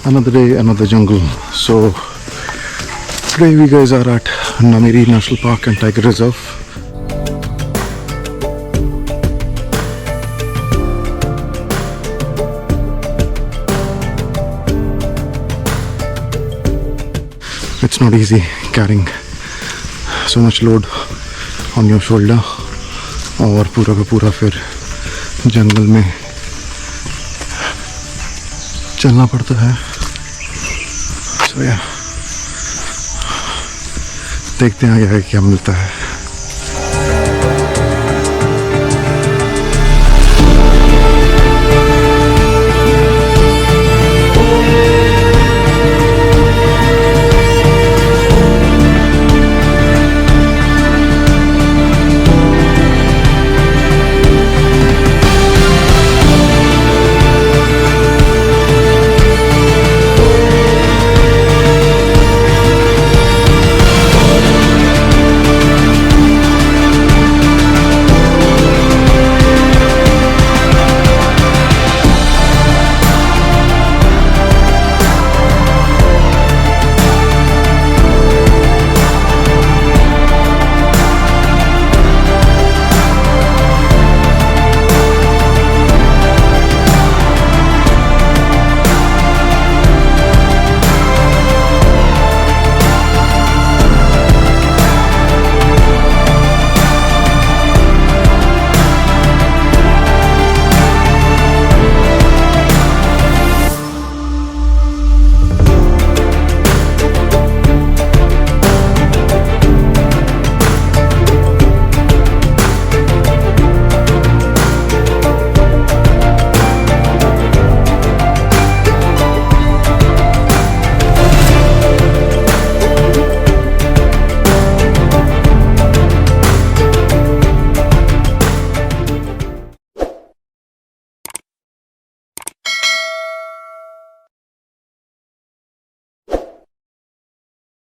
Another day, another jungle. So today we guys are at Nameri National Park and Tiger Reserve. It's not easy carrying so much load on your shoulder और पूरा का पूरा फिर जंगल में चलना पड़ता है. So yeah, देखते हैं आगे क्या मिलता है.